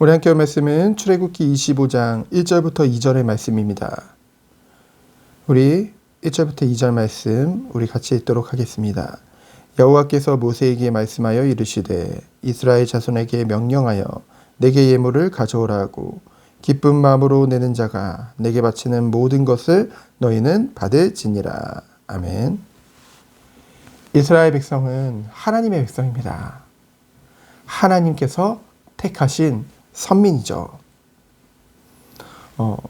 우리 함께 할 말씀은 출애굽기 25장 1절부터 2절의 말씀입니다. 우리 1절부터 2절 말씀 우리 같이 읽도록 하겠습니다. 여호와께서 모세에게 말씀하여 이르시되 이스라엘 자손에게 명령하여 내게 예물을 가져오라 하고 기쁜 마음으로 내는 자가 내게 바치는 모든 것을 너희는 받을지니라. 아멘. 이스라엘 백성은 하나님의 백성입니다. 하나님께서 택하신 선민이죠.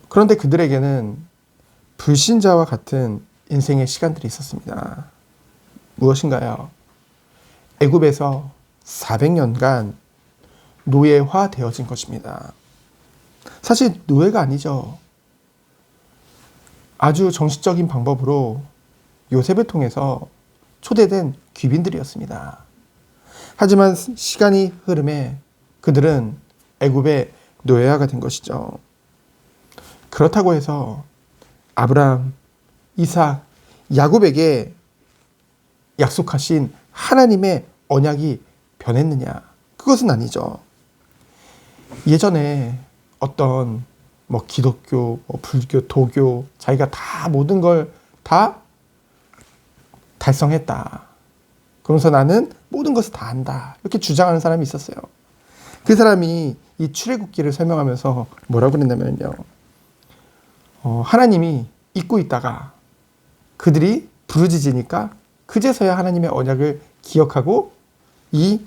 그런데 그들에게는 불신자와 같은 인생의 시간들이 있었습니다. 무엇인가요? 애굽에서 400년간 노예화되어진 것입니다. 사실 노예가 아니죠. 아주 정식적인 방법으로 요셉을 통해서 초대된 귀빈들이었습니다. 하지만 시간이 흐름에 그들은 애굽의 노예화가 된 것이죠. 그렇다고 해서 아브라함, 이삭, 야곱에게 약속하신 하나님의 언약이 변했느냐? 그것은 아니죠. 예전에 어떤 기독교, 불교, 도교 자기가 다 모든 걸 다 달성했다. 그러면서 나는 모든 것을 다 안다. 이렇게 주장하는 사람이 있었어요. 그 사람이 이 출애굽기를 설명하면서 뭐라고 그랬냐면요. 하나님이 잊고 있다가 그들이 부르짖으니까 그제서야 하나님의 언약을 기억하고 이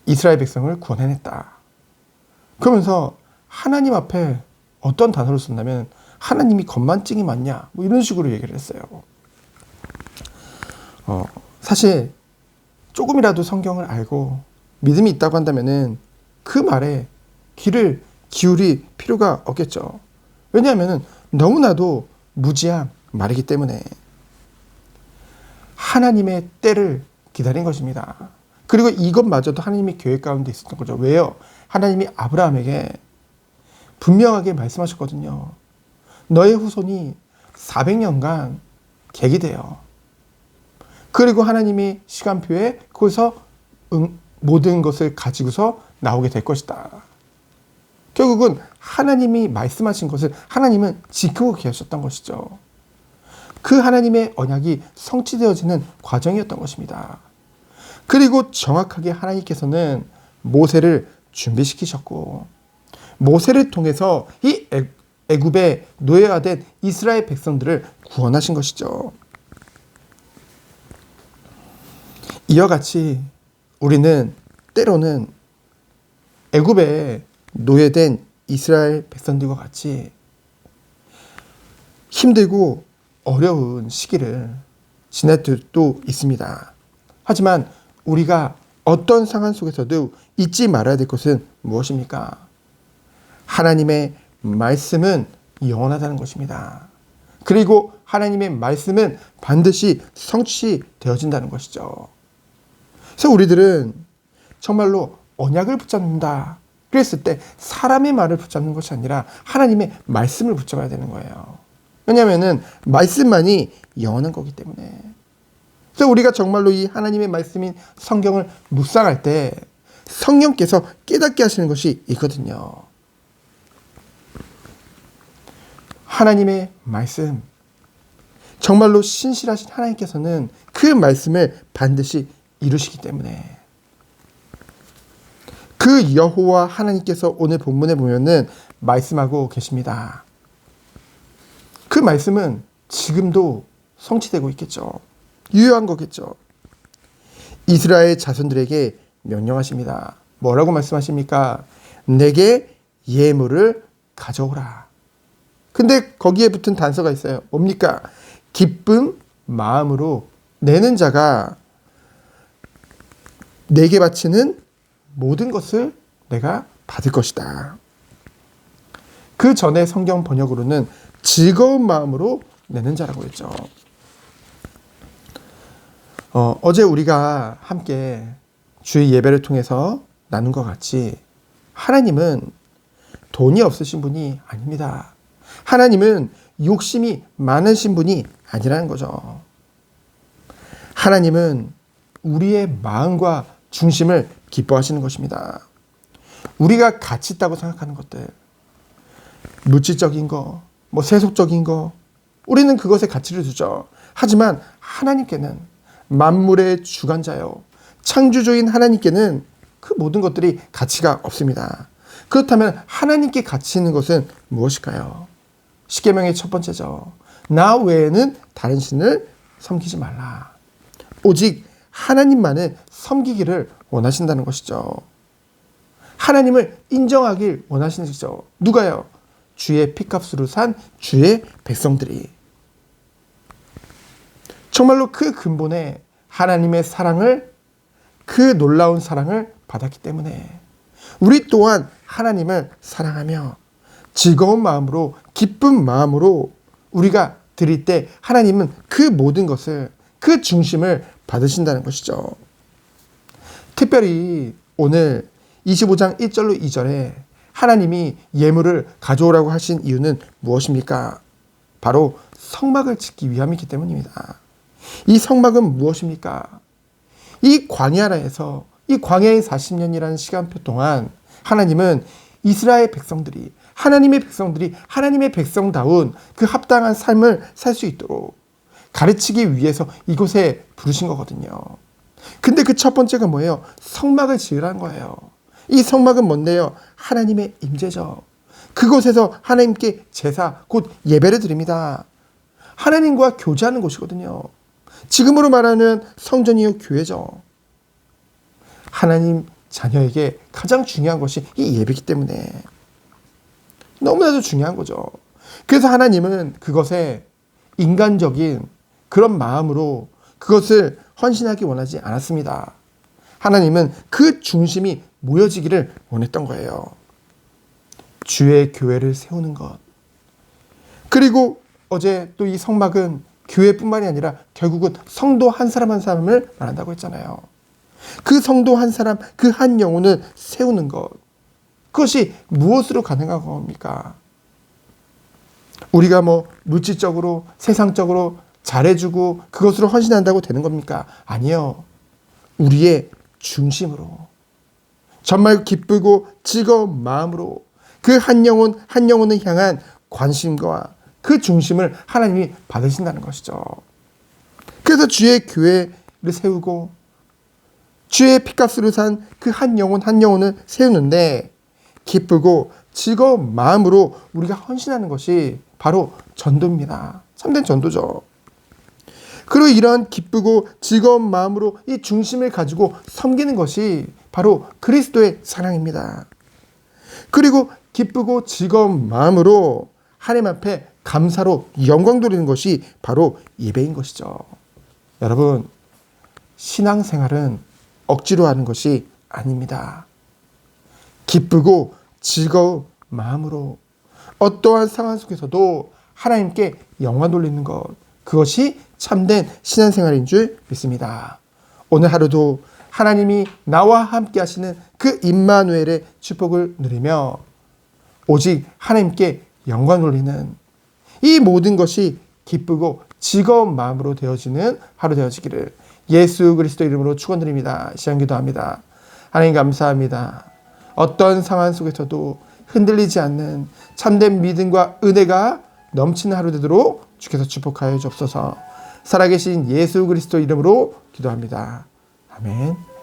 이스라엘 백성을 구원해냈다. 그러면서 하나님 앞에 어떤 단어를 썼냐면 하나님이 겁만증이 많냐 이런 식으로 얘기를 했어요. 사실 조금이라도 성경을 알고 믿음이 있다고 한다면은 그 말에 귀를 기울일 필요가 없겠죠. 왜냐하면 너무나도 무지한 말이기 때문에 하나님의 때를 기다린 것입니다. 그리고 이것마저도 하나님의 계획 가운데 있었던 거죠. 왜요? 하나님이 아브라함에게 분명하게 말씀하셨거든요. 너의 후손이 400년간 객이 돼요. 그리고 하나님이 시간표에 거기서 모든 것을 가지고서 나오게 될 것이다. 결국은 하나님이 말씀하신 것을 하나님은 지키고 계셨던 것이죠. 그 하나님의 언약이 성취되어지는 과정이었던 것입니다. 그리고 정확하게 하나님께서는 모세를 준비시키셨고 모세를 통해서 이 애굽의 노예화된 이스라엘 백성들을 구원하신 것이죠. 이와 같이 우리는 때로는 애굽에 노예된 이스라엘 백성들과 같이 힘들고 어려운 시기를 지낼 때도 있습니다. 하지만 우리가 어떤 상황 속에서도 잊지 말아야 될 것은 무엇입니까? 하나님의 말씀은 영원하다는 것입니다. 그리고 하나님의 말씀은 반드시 성취되어진다는 것이죠. 그래서 우리들은 정말로 언약을 붙잡는다 그랬을 때 사람의 말을 붙잡는 것이 아니라 하나님의 말씀을 붙잡아야 되는 거예요. 왜냐하면 말씀만이 영원한 거기 때문에. 그래서 우리가 정말로 이 하나님의 말씀인 성경을 묵상할 때 성령께서 깨닫게 하시는 것이 있거든요. 하나님의 말씀, 정말로 신실하신 하나님께서는 그 말씀을 반드시 이루시기 때문에 그 여호와 하나님께서 오늘 본문에 보면은 말씀하고 계십니다. 그 말씀은 지금도 성취되고 있겠죠. 유효한 거겠죠. 이스라엘 자손들에게 명령하십니다. 뭐라고 말씀하십니까? 내게 예물을 가져오라. 근데 거기에 붙은 단서가 있어요. 뭡니까? 기쁜 마음으로 내는 자가 내게 바치는 모든 것을 내가 받을 것이다. 그 전에 성경 번역으로는 즐거운 마음으로 내는 자라고 했죠. 어제 우리가 함께 주의 예배를 통해서 나눈 것 같이 하나님은 돈이 없으신 분이 아닙니다. 하나님은 욕심이 많으신 분이 아니라는 거죠. 하나님은 우리의 마음과 중심을 기뻐하시는 것입니다. 우리가 가치 있다고 생각하는 것들, 물질적인 거, 뭐 세속적인 거, 우리는 그것에 가치를 두죠. 하지만 하나님께는, 만물의 주관자요 창조주인 하나님께는 그 모든 것들이 가치가 없습니다. 그렇다면 하나님께 가치 있는 것은 무엇일까요? 십계명의 첫 번째죠. 나 외에는 다른 신을 섬기지 말라. 오직 하나님만을 섬기기를 원하신다는 것이죠. 하나님을 인정하길 원하시는 것이죠. 누가요? 주의 핏값으로 산 주의 백성들이. 정말로 그 근본에 하나님의 사랑을, 그 놀라운 사랑을 받았기 때문에 우리 또한 하나님을 사랑하며 즐거운 마음으로, 기쁜 마음으로 우리가 드릴 때 하나님은 그 모든 것을, 그 중심을 받으신다는 것이죠. 특별히 오늘 25장 1절로 2절에 하나님이 예물을 가져오라고 하신 이유는 무엇입니까? 바로 성막을 짓기 위함이기 때문입니다. 이 성막은 무엇입니까? 이 광야라에서, 이 광야의 40년이라는 시간표 동안 하나님은 이스라엘 백성들이, 하나님의 백성들이 하나님의 백성다운 그 합당한 삶을 살 수 있도록 가르치기 위해서 이곳에 부르신 거거든요. 근데 그 첫 번째가 뭐예요? 성막을 지으라는 거예요. 이 성막은 뭔데요? 하나님의 임재죠. 그곳에서 하나님께 제사, 곧 예배를 드립니다. 하나님과 교제하는 곳이거든요. 지금으로 말하는 성전이요 교회죠. 하나님 자녀에게 가장 중요한 것이 이 예배이기 때문에 너무나도 중요한 거죠. 그래서 하나님은 그것에 인간적인 그런 마음으로 그것을 헌신하기 원하지 않았습니다. 하나님은 그 중심이 모여지기를 원했던 거예요. 주의 교회를 세우는 것. 그리고 어제 또 이 성막은 교회뿐만이 아니라 결국은 성도 한 사람 한 사람을 말한다고 했잖아요. 그 성도 한 사람, 그 한 영혼을 세우는 것. 그것이 무엇으로 가능한 겁니까? 우리가 뭐 물질적으로, 세상적으로 잘해주고 그것으로 헌신한다고 되는 겁니까? 아니요. 우리의 중심으로, 정말 기쁘고 즐거운 마음으로 그 한 영혼 한 영혼을 향한 관심과 그 중심을 하나님이 받으신다는 것이죠. 그래서 주의 교회를 세우고 주의 핏값으로 산 그 한 영혼 한 영혼을 세우는데 기쁘고 즐거운 마음으로 우리가 헌신하는 것이 바로 전도입니다. 참된 전도죠. 그리고 이러한 기쁘고 즐거운 마음으로 이 중심을 가지고 섬기는 것이 바로 그리스도의 사랑입니다. 그리고 기쁘고 즐거운 마음으로 하나님 앞에 감사로 영광 돌리는 것이 바로 예배인 것이죠. 여러분, 신앙생활은 억지로 하는 것이 아닙니다. 기쁘고 즐거운 마음으로 어떠한 상황 속에서도 하나님께 영광 돌리는 것, 그것이 참된 신앙생활인 줄 믿습니다. 오늘 하루도 하나님이 나와 함께 하시는 그 임마누엘의 축복을 누리며 오직 하나님께 영광 돌리는 이 모든 것이 기쁘고 즐거운 마음으로 되어지는 하루 되어지기를 예수 그리스도 이름으로 축원드립니다. 시간 기도합니다. 하나님 감사합니다. 어떤 상황 속에서도 흔들리지 않는 참된 믿음과 은혜가 넘치는 하루 되도록 주께서 축복하여 주옵소서. 살아계신 예수 그리스도 이름으로 기도합니다. 아멘.